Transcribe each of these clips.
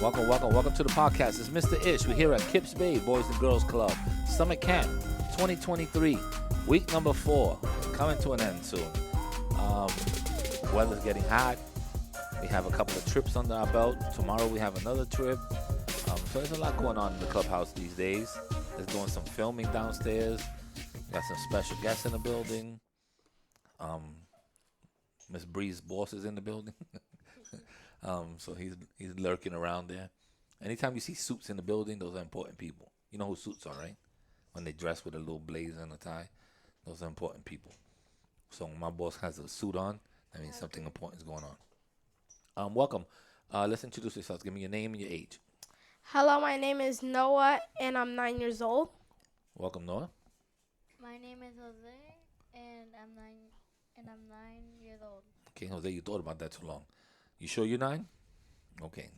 Welcome to the podcast. It's Mr. Ish. We're here at Kips Bay Boys and Girls Club, Summer Camp 2023, week number 4, coming to an end soon. Weather's getting hot. We have a couple of trips under our belt. Tomorrow we have another trip. So there's a lot going on in the clubhouse these days. There's doing some filming downstairs. We got some special guests in the building. Miss Bree's boss is in the building. So he's lurking around there. Anytime you see suits in the building, those are important people. You know who suits are, right? When they dress with a little blazer and a tie, those are important people. So when my boss has a suit on, that means something important is going on. Welcome. Let's introduce yourselves. Give me your name and your age. Hello, my name is Noah, and I'm 9 years old. Welcome, Noah. My name is Jose, and I'm 9 years old. Okay, Jose, you thought about that too long. You sure you're 9? Okay, I'm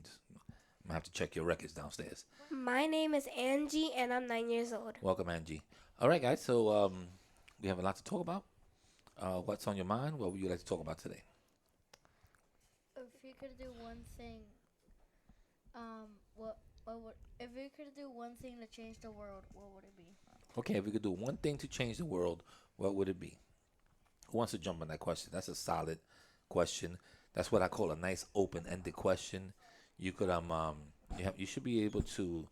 gonna have to check your records downstairs. My name is Angie, and I'm 9 years old. Welcome, Angie. All right, guys. So we have a lot to talk about. What's on your mind? What would you like to talk about today? If you could do one thing, if you could do one thing to change the world, what would it be? Okay, if we could do one thing to change the world, what would it be? Who wants to jump on that question? That's a solid question. That's what I call a nice open-ended question. You could you should be able to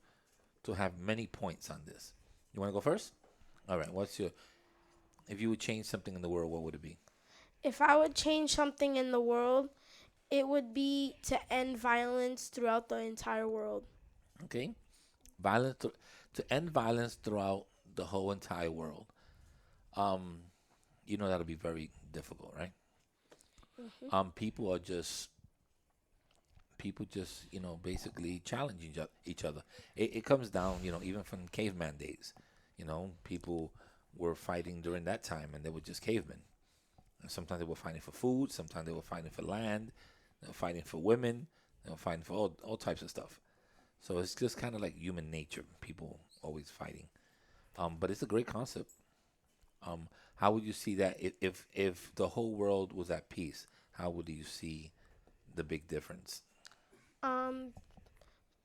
have many points on this. You want to go first? All right. If you would change something in the world, what would it be? If I would change something in the world, it would be to end violence throughout the entire world. Okay, to end violence throughout the whole entire world. That'll be very difficult, right? Mm-hmm. People just basically challenge each other. It comes down, even from caveman days. People were fighting during that time, and they were just cavemen. And sometimes they were fighting for food. Sometimes they were fighting for land. They were fighting for women. They were fighting for all types of stuff. So it's just kind of like human nature. People always fighting. But it's a great concept. How would you see that if the whole world was at peace? How would you see the big difference?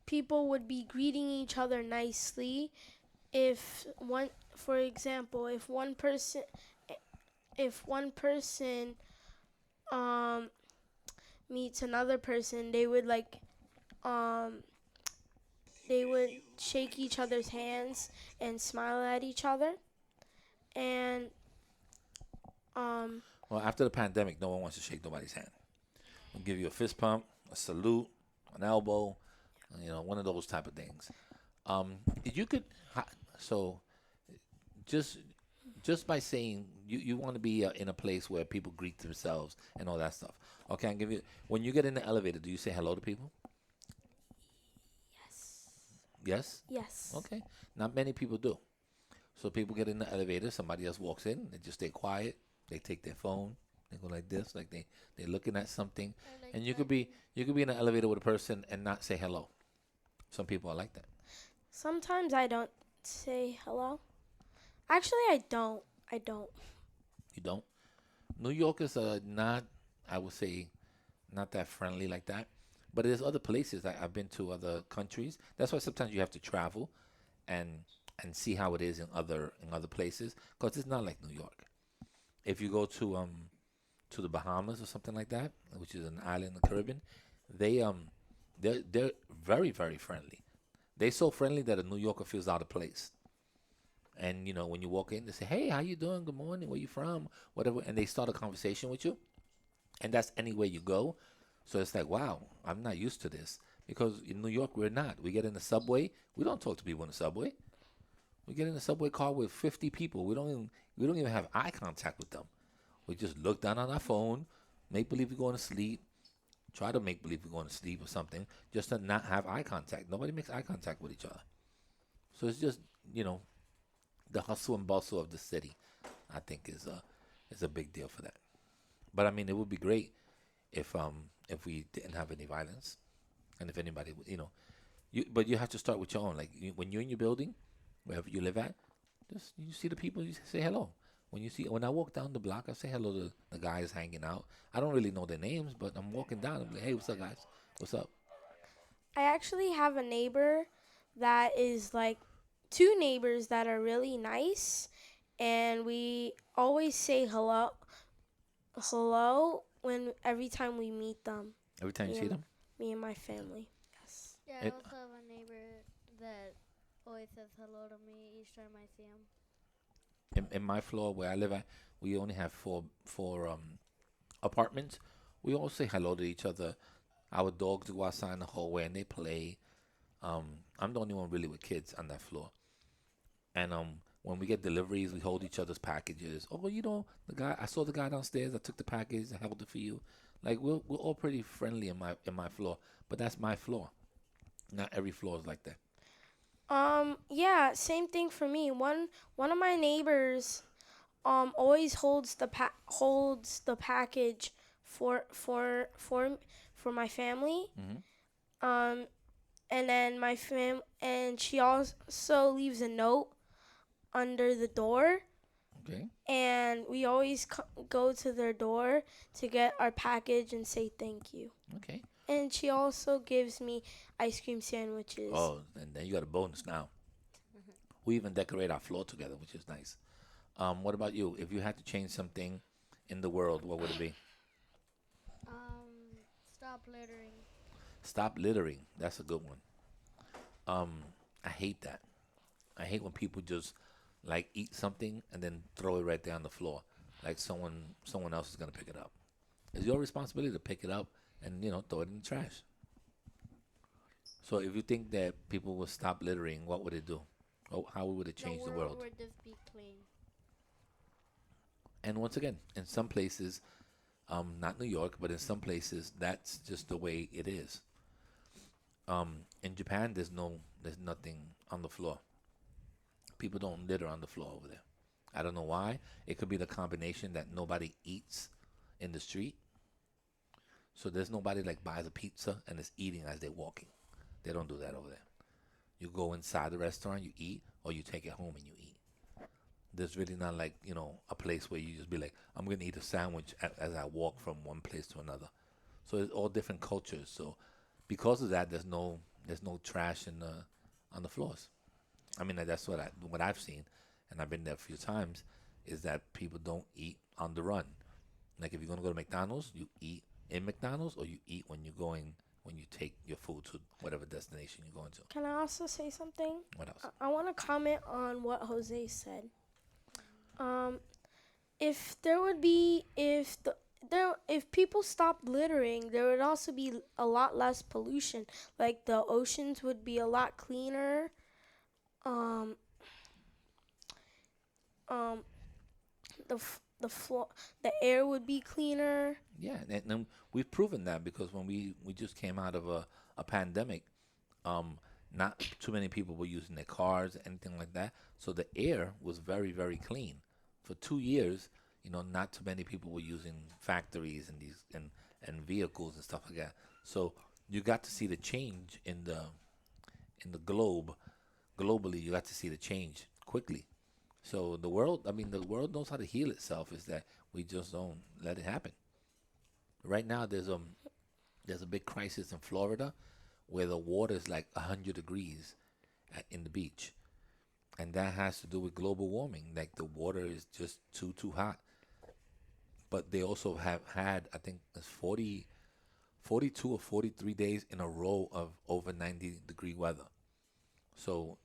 People would be greeting each other nicely. For example, if one person meets another person, they would shake each other's hands and smile at each other. And well, after the pandemic, no one wants to shake nobody's hand. They'll give you a fist pump, a salute, an elbow, one of those type of things. Just by saying you want to be in a place where people greet themselves and all that stuff. Okay, I'll give you. When you get in the elevator, do you say hello to people? Yes? Yes. Okay. Not many people do. So people get in the elevator, somebody else walks in, they just stay quiet, they take their phone, they go like this, like they're looking at something. And you could be in an elevator with a person and not say hello. Some people are like that. Sometimes I don't say hello. Actually, I don't. You don't? New Yorkers are not, I would say, not that friendly like that. But there's other places. I've been to other countries. That's why sometimes you have to travel and see how it is in other places, because it's not like New York. If you go to the Bahamas or something like that, which is an island in the Caribbean, they're very, very friendly. They're so friendly that a New Yorker feels out of place. And when you walk in, they say, "Hey, how you doing? Good morning. Where you from? Whatever." And they start a conversation with you. And that's anywhere you go. So it's like, wow, I'm not used to this, because in New York we're not. We get in the subway, we don't talk to people in the subway. We get in the subway car with 50 people. We don't even have eye contact with them. We just look down on our phone, make believe we're going to sleep, try to make believe we're going to sleep or something, just to not have eye contact. Nobody makes eye contact with each other. So it's just, the hustle and bustle of the city, I think is a big deal for that. But I mean, it would be great if we didn't have any violence, and if anybody, but you have to start with your own. Like when you're in your building, wherever you live at, just you see the people, you say hello. When I walk down the block, I say hello to the guys hanging out. I don't really know their names, but I'm walking down. I'm like, "Hey, what's up, guys? What's up?" I actually have a neighbor that is like two neighbors that are really nice, and we always say hello when every time we meet them. Every time you Me see and them? me and my family. Yes. Yeah, I It, also have a neighbor that always says hello to me each time I see him. in my floor where I live at, we only have four apartments. We all say hello to each other. Our dogs go outside in the hallway and they play. I'm the only one really with kids on that floor. And when we get deliveries, we hold each other's packages. Oh, the guy I saw the guy downstairs. I took the package. I held it for you. Like we're all pretty friendly in my floor, but that's my floor. Not every floor is like that. Yeah, same thing for me. One of my neighbors always holds the package for for my family. Hmm. Um and then and she also leaves a note under the door, Okay. and we always go to their door to get our package and say thank you. Okay. And she also gives me ice cream sandwiches. Oh, and then you got a bonus now. We even decorate our floor together, which is nice. What about you? If you had to change something in the world, what would it be? Stop littering. Stop littering. That's a good one. Um, I hate that. I hate when people just like eat something and then throw it right there on the floor, like someone else is gonna pick it up. It's your responsibility to pick it up and throw it in the trash. So if you think that people will stop littering, what would it do? Oh, how would it The change the world world? would just be clean. And once again, in some places, not New York, but in some places, that's just the way it is. In Japan, there's nothing on the floor. People don't litter on the floor over there. I don't know why. It could be the combination that nobody eats in the street. So there's nobody like buys a pizza and is eating as they're walking. They don't do that over there. You go inside the restaurant, you eat, or you take it home and you eat. There's really not like, a place where you just be like, I'm going to eat a sandwich as I walk from one place to another. So it's all different cultures. So because of that, there's no trash on the floors. I mean, that's what I've seen, and I've been there a few times, is that people don't eat on the run. Like if you're gonna go to McDonald's, you eat in McDonald's, or you eat when you take your food to whatever destination you're going to. Can I also say something? What else? I want to comment on what Jose said. Um, if there would be if people stopped littering, there would also be a lot less pollution. Like the oceans would be a lot cleaner. Um, um, the floor, the air would be cleaner. Yeah, and we've proven that because when we just came out of a pandemic, um, not too many people were using their cars, anything like that. So the air was very, very clean. For 2 years, not too many people were using factories and and vehicles and stuff like that. So you got to see the change in the globally. You got to see the change quickly. So the world knows how to heal itself. Is that we just don't let it happen. Right now, there's a big crisis in Florida where the water is like 100 degrees in the beach, and that has to do with global warming. Like the water is just too hot. But they also have had, I think it's 42 or 43 days in a row of over 90-degree weather. So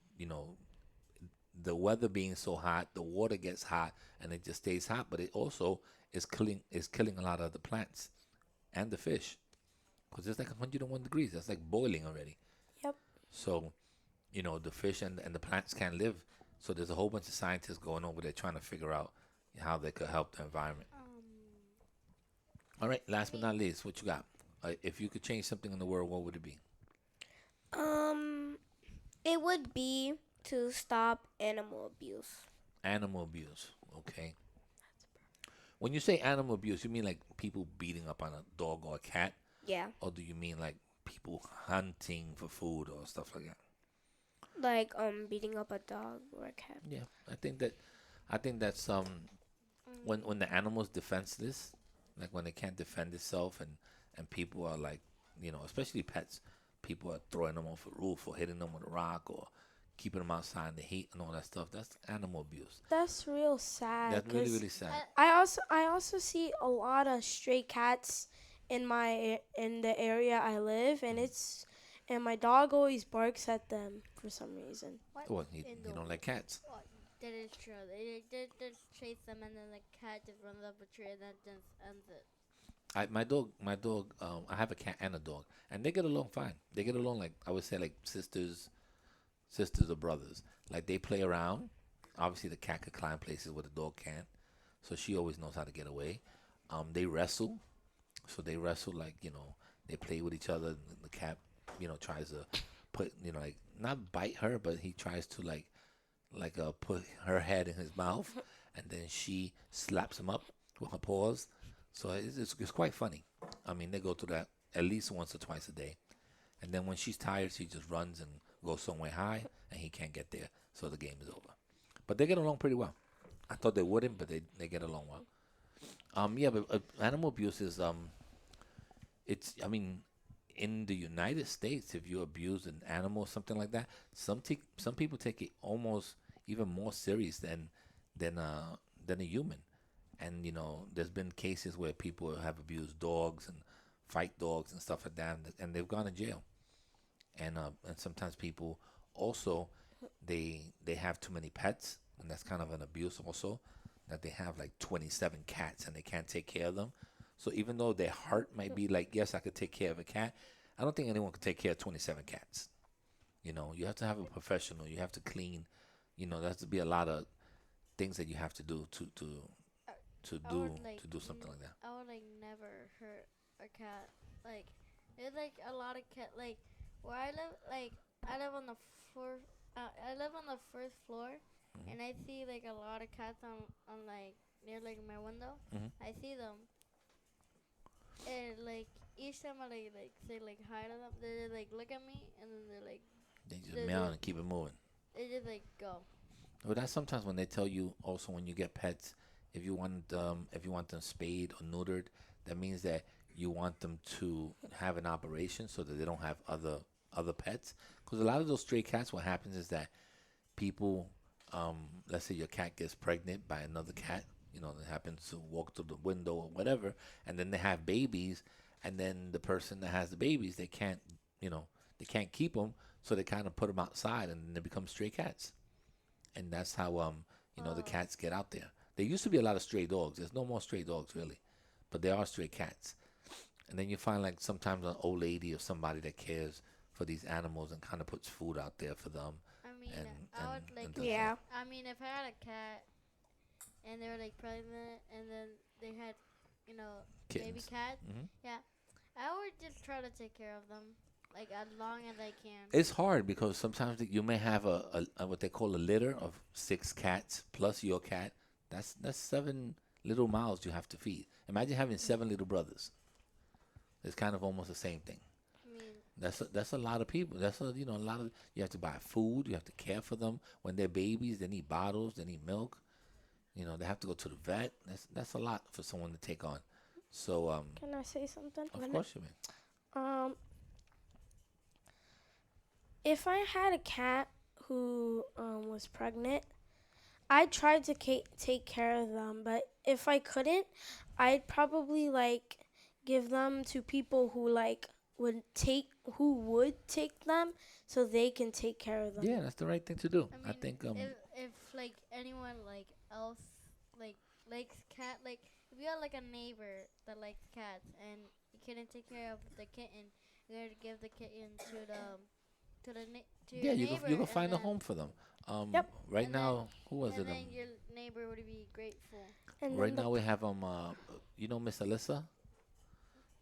the weather being so hot, the water gets hot, and it just stays hot. But it also is killing a lot of the plants and the fish because it's like 101 degrees. That's like boiling already. Yep. So the fish and the plants can't live. So there's a whole bunch of scientists going over there trying to figure out how they could help the environment. All right, last but not least, what you got? If you could change something in the world, what would it be? Um, it would be to stop animal abuse. Animal abuse. Okay. When you say animal abuse, you mean like people beating up on a dog or a cat, Yeah, or do you mean like people hunting for food or stuff like that? like beating up a dog or a cat. Yeah, I think that's when the animal's defenseless, like when it can't defend itself, and people are like, especially pets, people are throwing them off a roof or hitting them with a rock or keeping them outside in the heat and all that stuff. That's animal abuse. That's real sad. That's really, 'Cause really sad. I also see a lot of stray cats in the area I live, and my dog always barks at them for some reason. What? Well, In you the don't like cats. oh, that is true. They just chase them, and then the cat just runs up a tree, and that just ends it. My dog. I have a cat and a dog, and they get along fine. They get along like I would say like sisters or brothers. Like they play around. Obviously, the cat could climb places where the dog can't, so she always knows how to get away. They wrestle, so they wrestle like they play with each other. And the cat, tries to put like not bite her, but he tries to like put her head in his mouth, and then she slaps him up with her paws. So it's quite funny. I mean, they go through that at least once or twice a day, and then when she's tired, she just runs and goes somewhere high, and he can't get there, so the game is over. But they get along pretty well. I thought they wouldn't, but they get along well. Yeah, but animal abuse is it's I mean, in the United States, if you abuse an animal or something like that, some people take it almost even more serious than a human. And there's been cases where people have abused dogs and fight dogs and stuff like that, and they've gone to jail. And sometimes people also they have too many pets, and that's kind of an abuse also. That they have like 27 cats and they can't take care of them. So even though their heart might be like, yes, I could take care of a cat, I don't think anyone could take care of 27 cats. You have to have a professional. You have to clean. There has to be a lot of things that you have to do to I do would like to do something like that. I would like never hurt a cat. Like there's like a lot of cat like where I live. Like I live on the fourth. I live on the first floor, Mhm. and I see like a lot of cats on like near like my window. Mhm. I see them, and like each time I like say like hi to them, they just like look at me, and then they're like They just they meow just, and keep it moving. they just like go. Well, that's sometimes when they tell you also when you get pets, if you want them spayed or neutered, that means that you want them to have an operation so that they don't have other pets. Because a lot of those stray cats, what happens is that people, let's say your cat gets pregnant by another cat, that happens to walk through the window or whatever, and then they have babies, and then the person that has the babies, they can't keep them, so they kind of put them outside, and then they become stray cats, and that's how the Oh, cats get out there. There used to be a lot of stray dogs. There's no more stray dogs really, but there are stray cats. And then you find like sometimes an old lady or somebody that cares for these animals and kind of puts food out there for them I mean, and I would like. does Yeah. I mean, if I had a cat and they were like pregnant, and then they had, baby kittens. cats, Hmm. yeah, I would just try to take care of them, like as long as I can. It's hard because sometimes you may have a what they call a litter of 6 cats plus your cat. That's 7 little mouths you have to feed. Imagine having 7 little brothers. It's kind of almost the same thing. I mean, That's a lot of people. That's a lot of you have to buy food. You have to care for them when they're babies. They need bottles. They need milk. They have to go to the vet. That's a lot for someone to take on. So Can I say something? of course you may. Um, if I had a cat who was pregnant, I tried to take care of them, but if I couldn't, I'd probably like give them to people who like would take them so they can take care of them. Yeah, that's the right thing to do. I I mean, think if like anyone like else like likes cat, like if you had like a neighbor that likes cats and you couldn't take care of the kitten, you gotta give the kitten to yeah, your you neighbor, can and find a then home for them. Yep. Right And then- now, who was and it? then your neighbor would be grateful. And Right then now we have Miss Alyssa.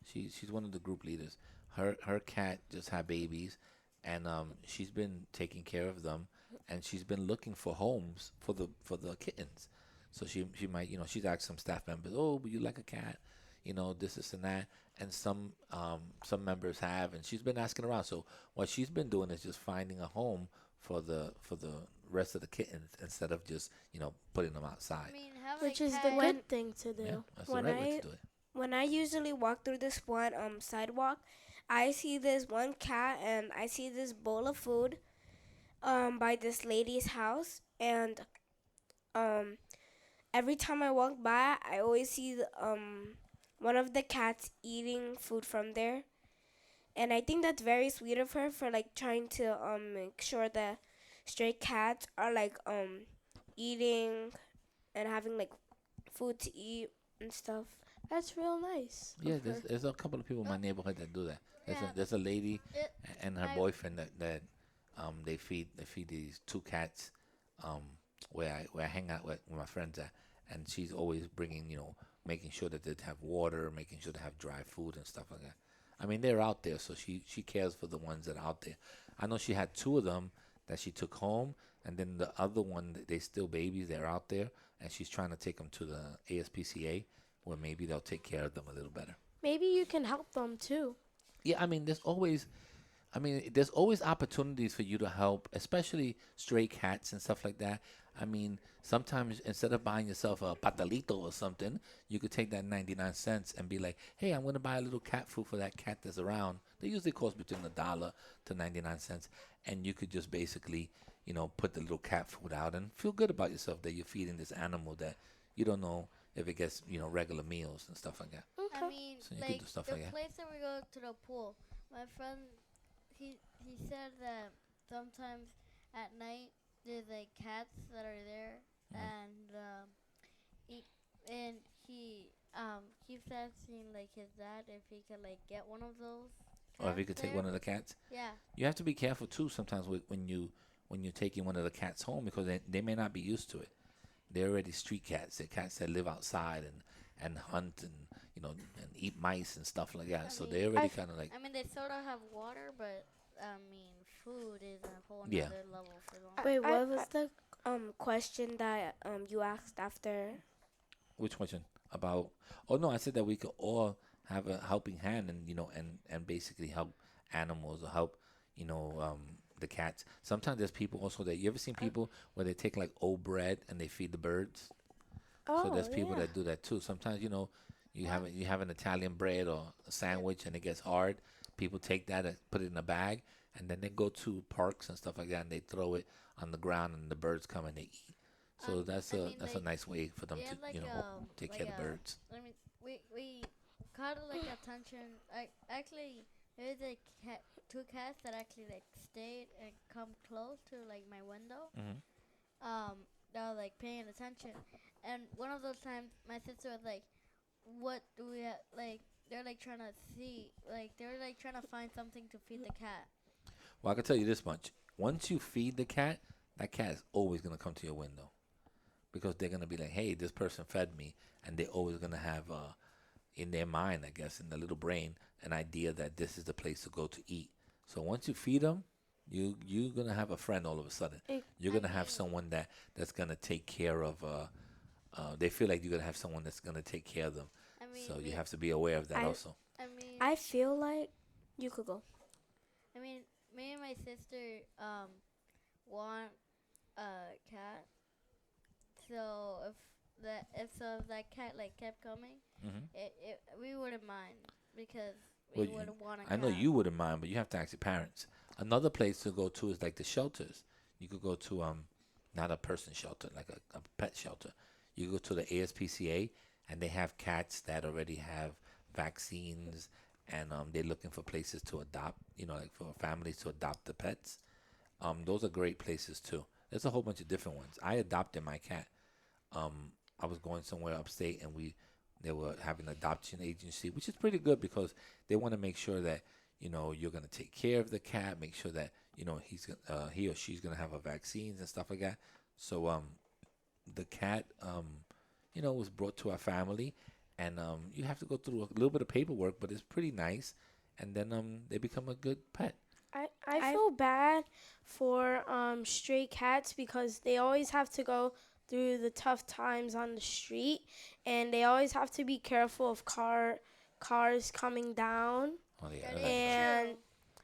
She's one of the group leaders. Her cat just had babies, and she's been taking care of them, and she's been looking for homes for the kittens. So she might she's asked some staff members, oh, would you like a cat? This and that, and some members have, and she's been asking around. So what she's been doing is just finding a home for the rest of the kittens instead of just putting them I outside. mean, having which a is cat, the good thing to do. Yeah, that's the when right way I to do it. when I usually walk through this one sidewalk, I see this one cat and I see this bowl of food by this lady's house, and um every time I walk by, I always see one of the cats eating food from there. And I think that's very sweet of her for like trying to make sure that stray cats are like eating and having like food to eat and stuff. That's real nice Yeah, of her. there's a couple of people in my Oh, neighborhood that do that. yeah. There's a lady It, and her I boyfriend that they feed these two cats um where I hang out with my friends at, and she's always bringing, making sure that they have water, making sure they have dry food and stuff like that. I mean, they're out there, so she cares for the ones that are out there. I know she had two of them that she took home, and then the other one, they still babies, they're out there, and she's trying to take them to the ASPCA where maybe they'll take care of them a little better. Maybe you can help them too. Yeah, there's always opportunities for you to help, especially stray cats and stuff like that. I mean, sometimes instead of buying yourself a patalito or something, you could take that 99 cents and be like, hey, I'm going to buy a little cat food for that cat that's around. They usually cost between $1 to 99 cents. And you could just basically, put the little cat food out and feel good about yourself that you're feeding this animal that you don't know if it gets, regular meals and stuff like that. I Okay. mean, So you could like do stuff the like that. place that we go to the pool. My friend, he said that sometimes at night there's like cats that are there, Mhm. and he and he keeps asking like his dad if he could like get one of those Or if you cats could take there. one of the cats. Yeah, You have to be careful too sometimes when you're taking one of the cats home because they may not be used to it. They're already street cats. They're cats that live outside and hunt and and eat mice and stuff like that. I So mean, they're already kind of like, I mean they sort of have water, but I mean food is a whole yeah. nother level for them. I, Wait, I, what I was the question that you asked after? Which question about? Oh no, I said that we could all have a helping hand and and basically help animals or help you know um, the cats. Sometimes there's people also that you ever seen people where they take like old bread and they feed the birds. So oh there's people yeah. that do that too. Sometimes you What? have an Italian bread or a Yeah. sandwich and it gets hard. People take that and put it in a bag and then they go to parks and stuff like that and they throw it on the ground and the birds come and they eat. So that's I a mean that's a like nice way for them we to had take like care of the birds. I mean we caught like attention. I actually there's a cat, two cats that actually like stayed and come close to like my window. Hmm. That were like paying attention, and one of those times my sister was like, "What do we like?" They're like trying to see, like they're like trying to find something to feed the cat. Well, I can tell you this much: once you feed the cat, that cat is always gonna come to your window because they're gonna be like, "Hey, this person fed me," and they're always gonna have in their mind, I guess, in their little brain, an idea that this is the place to go to eat. So once you feed them, you're gonna have a friend all of a sudden. It, You're I gonna have mean, someone that's gonna take care of. They feel like you're gonna have someone that's gonna take care of them. I mean, So you me, have to be aware of that I also. I mean, I feel like you could go. I mean, me and my sister want a cat. So if that cat like kept coming, Hmm. we wouldn't mind because Well, we would want a I cat. know you wouldn't mind, but you have to ask your parents. Another place to go to is like the shelters. You could go to not a person shelter, like a pet shelter. You go to the ASPCA, and they have cats that already have vaccines, and they're looking for places to adopt. Like for families to adopt the pets. Those are great places too. There's a whole bunch of different ones. I adopted my cat. I was going somewhere upstate, and they were having an adoption agency, which is pretty good because they want to make sure that you're gonna take care of the cat, make sure that he or she's gonna have a vaccines and stuff like that. So the cat was brought to our family, and you have to go through a little bit of paperwork, but it's pretty nice, and then they become a good pet. I feel bad for stray cats because they always have to go through the tough times on the street, and they always have to be careful of cars coming down, Oh yeah, That that is is and true.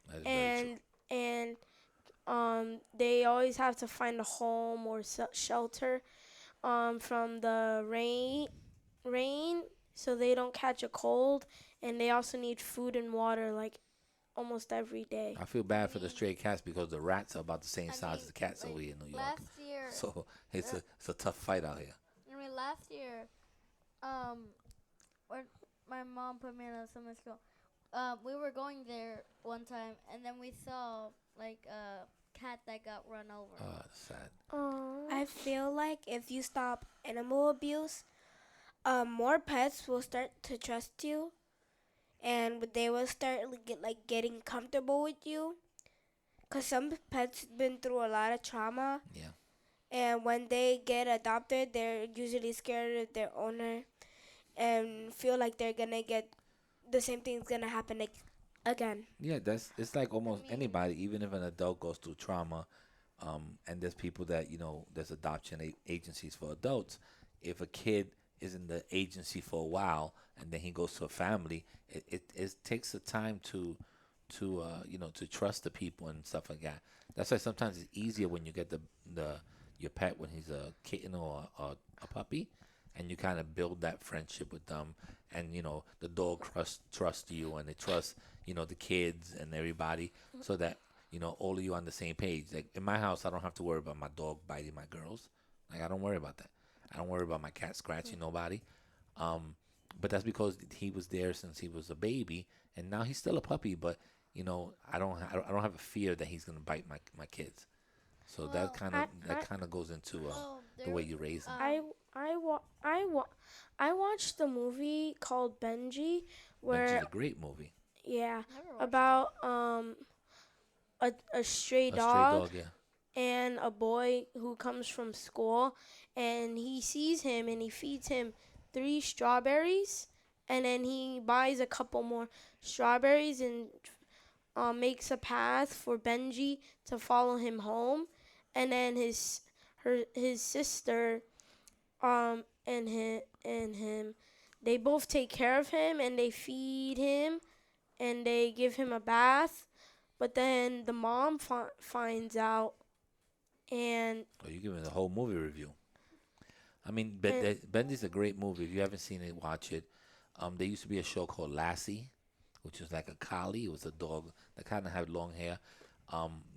that is very true. and they always have to find a home or shelter from the rain so they don't catch a cold, and they also need food and water like almost every day. I feel bad for the mean, stray cats because the rats are about the same I size mean, as the cats like over here in New York. last year, So it's uh, a tough fight out here. last year, um, when my mom put me in a summer school, we were going there one time, and then we saw like a cat that got run over. Oh, that's sad. Oh, I feel like if you stop animal abuse, more pets will start to trust you, and they will start getting comfortable with you. Cause some pets been through a lot of trauma, Yeah. and when they get adopted, they're usually scared of their owner and feel like they're gonna get the same thing's gonna happen again. Yeah, that's it's like I almost mean, anybody, even if an adult goes through trauma, and there's people that there's adoption agencies for adults. If a kid is in the agency for a while and then he goes to a family, it takes the time to trust the people and stuff like that. That's why sometimes it's easier when you get the your pet when he's a kitten or a puppy, and you kind of build that friendship with them, and the dog trust you, and they trust the kids and everybody, so that all of you on the same page. Like in my house, I don't have to worry about my dog biting my girls. Like I don't worry about that. I don't worry about my cat scratching nobody. Um, but that's because he was there since he was a baby, and now he's still a puppy. But I don't have a fear that he's gonna bite my kids. So that well, kind of I, that I, kind of goes into the there, way you raise them. I, I watched the movie called Benji, Benji's where a great movie. yeah, never watched about a stray A stray dog dog, yeah. and a boy who comes from school, and he sees him and he feeds him 3 strawberries, and then he buys a couple more strawberries and makes a path for Benji to follow him home, and then his sister and him they both take care of him and they feed him and they give him a bath, but then the mom finds out and Oh, you're giving the whole movie review. I mean, and Benji's a great movie. If you haven't seen it, watch it. There used to be a show called Lassie, which was like a collie. It was a dog that kind of had long hair.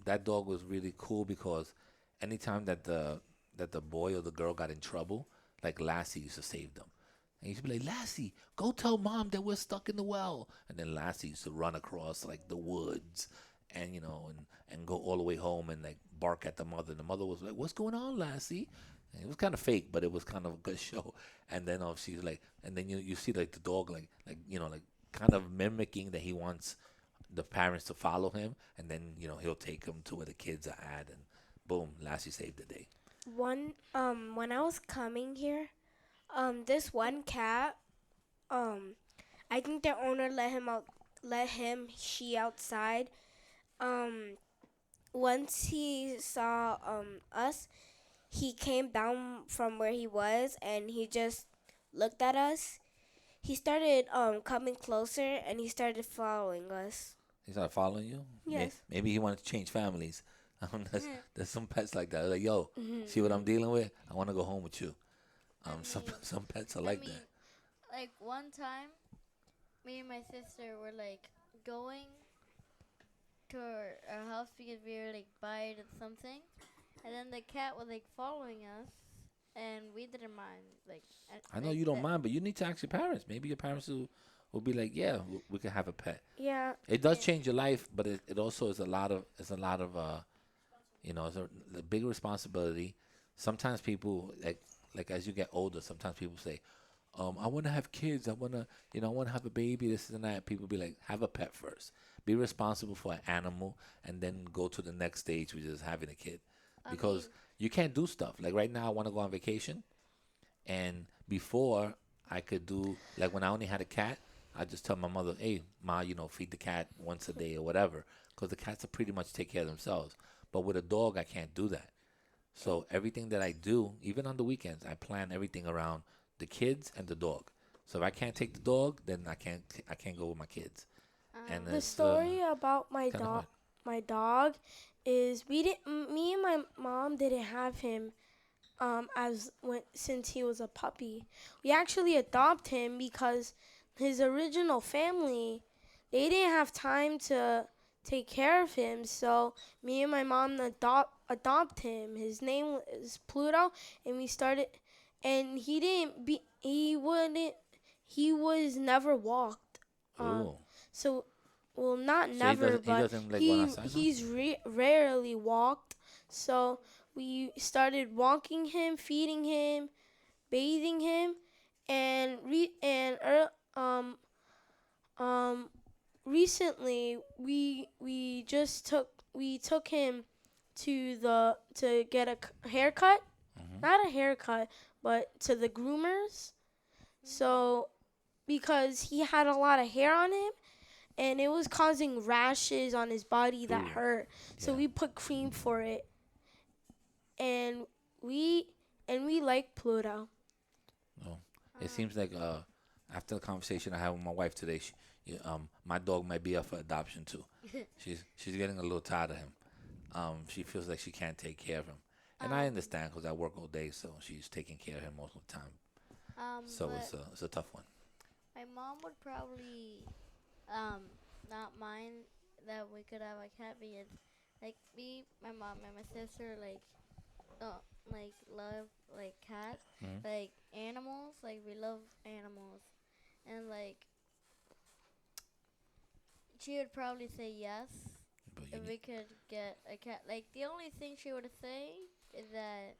That dog was really cool because anytime that the boy or the girl got in trouble, like Lassie used to save them. And he used to be like, Lassie, go tell mom that we're stuck in the well. And then Lassie used to run across like the woods and and go all the way home and like bark at the mother. And the mother was like, what's going on, Lassie? And it was kind of fake, but it was kind of a good show. And then she's like, and then you see like the dog like kind of mimicking that he wants the parents to follow him, and then he'll take them to where the kids are at, and boom, Lassie saved the day. When I was coming here, this one cat, I think the owner let him she outside. Um, Once he saw us, he came down from where he was and he just looked at us. He started coming closer and he started following us. He started following you. yes. Maybe he wanted to change families. There's, Yeah. there's some pets like that. Like, yo, Mhm, see what I'm mhm. dealing with? I want to go home with you. I Some mean, some pets are I like mean, that. like one time, me and my sister were like going to our house because we were like buying something, and then the cat was like following us, and we didn't mind. Like, I know like you don't that. mind, but you need to ask your parents. Maybe your parents will be like, yeah, we can have a pet. Yeah, It does Yeah. change your life, but it also is a lot of it's a big responsibility. Sometimes people like as you get older, sometimes people say, I want to have kids. I want to have a baby. This and that. People be like, have a pet first. Be responsible for an animal, and then go to the next stage, which is having a kid, I because mean, you can't do stuff like right now. I want to go on vacation, and before I could do like when I only had a cat, I just tell my mother, "Hey, ma, feed the cat once a day or whatever," because the cats are pretty much take care of themselves. But with a dog, I can't do that. So everything that I do, even on the weekends, I plan everything around the kids and the dog. So if I can't take the dog, then I can't go with my kids, and um, the it's story about kind of hard. my dog is we didn't me and my mom didn't have him as when since he was a puppy. We actually adopt him because his original family they didn't have time to take care of him. So me and my mom adopt him. His name is Pluto, and we started. And he wouldn't. He was never walked. Um, Oh, so well, not so he never, doesn't he but doesn't like run outside now? he's rarely walked. So we started walking him, feeding him, bathing him, and um recently we took him to get a haircut, Hmm. not a haircut, but to the groomers. So because he had a lot of hair on him and it was causing rashes on his body that Ooh, hurt. So yeah. we put cream for it, and we we like Pluto. Oh, it Um, seems like after the conversation I had with my wife today, my dog might be up for adoption too. She's getting a little tired of him. She feels like she can't take care of him, and I um, understand because I work all day, so she's taking care of him most of the time. So but it's a tough one. my mom would probably um not mind that we could have a cat because like me, my mom, and my sister uh like love like cats, Hmm. like animals, like we love animals, and like she would probably say yes But you if need, we could get a cat. Like the only thing she would say is that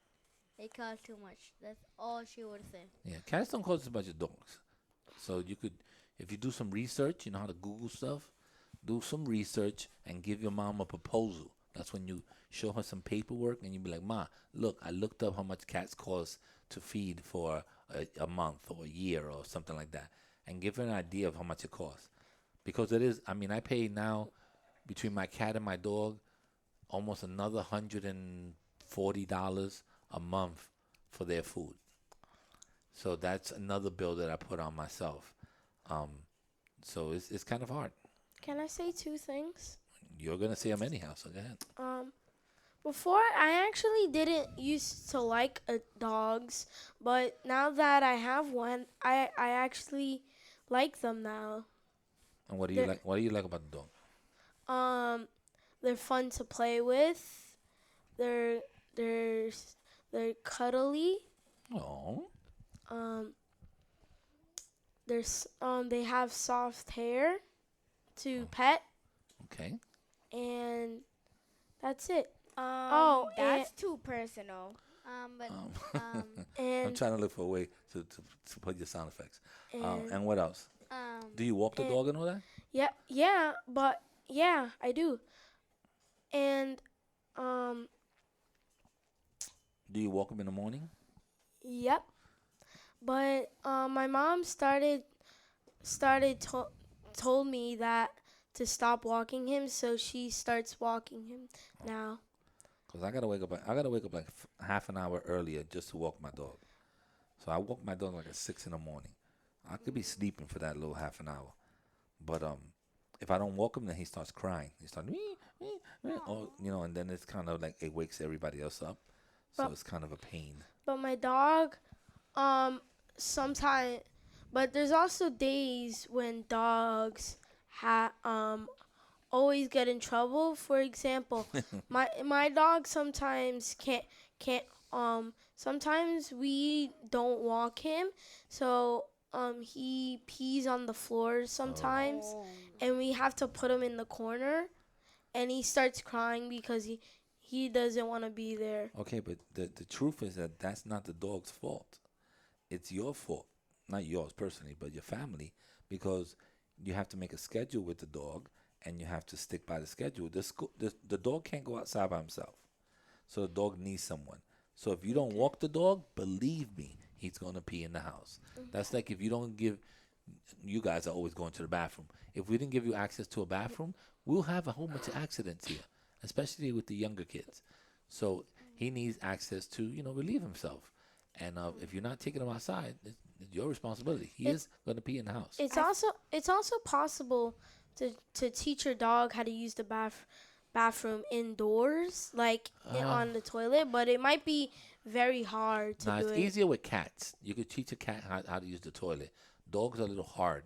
it costs too much. That's all she would say. yeah, cats don't cost as much as dogs. So you could, if you do some research, you know how to Google stuff. Do some research and give your mom a proposal. That's when you show her some paperwork and you be like, Ma, look, I looked up how much cats cost to feed for a month or a year or something like that, and give her an idea of how much it costs. Because it is, I mean, I pay now between my cat and my dog almost another $140 a month for their food. So that's another bill that I put on myself. Um, so it's kind of hard. Can I say two things? You're gonna see them anyhow, so go ahead. Um, Before I actually didn't used to like dogs, but now that I have one, I actually like them now. And what do you They're like? What do you like about the dog? um they're fun to play with. They're they're s- they're cuddly. Oh, Um they have soft hair to pet, okay. and that's it. Um, Oh, that's too personal. But Um, I'm and trying to look for a way to put your sound effects. and And what else? um, Do you walk the and dog and all that? yeah, but yeah, I do. And um Do you walk him in the morning? yep. But my mom started told me that to stop walking him, so she starts walking him now. Cause I gotta wake up like half an hour earlier just to walk my dog. So I walk my dog like at 6 in the morning. I could be sleeping for that little half an hour, but if I don't walk him, then he starts crying. He starts, "Mee, mee, mee," or and then it's kind of like it wakes everybody else up. So But it's kind of a pain. my dog um sometimes, but there's also days when dogs always get in trouble. For example, my dog sometimes can't sometimes we don't walk him, so he pees on the floor Oh, sometimes, Oh. and we have to put him in the corner, and he starts crying because he doesn't want to be there. okay, but the truth is that that's not the dog's fault. It's your fault, not yours personally, but your family, because you have to make a schedule with the dog, and you have to stick by the schedule. The dog can't go outside by himself, so the dog needs someone. So if you don't Okay. walk the dog, believe me, he's gonna pee in the house. That's like if you don't give. You guys are always going to the bathroom. If we didn't give you access to a bathroom, we'll have a whole bunch of accidents here, especially with the younger kids. So he needs access to, relieve himself. And if you're not taking him outside, it's your responsibility. He It, is going to pee in the house. it's also possible to teach your dog how to use the bathroom indoors, like Uh, on the toilet, but it might be very hard to Now do it's it. easier with cats. You could teach a cat how to use the toilet. Dogs are a little hard,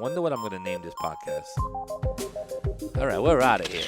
I wonder what I'm gonna name this podcast. All right, we're out of here.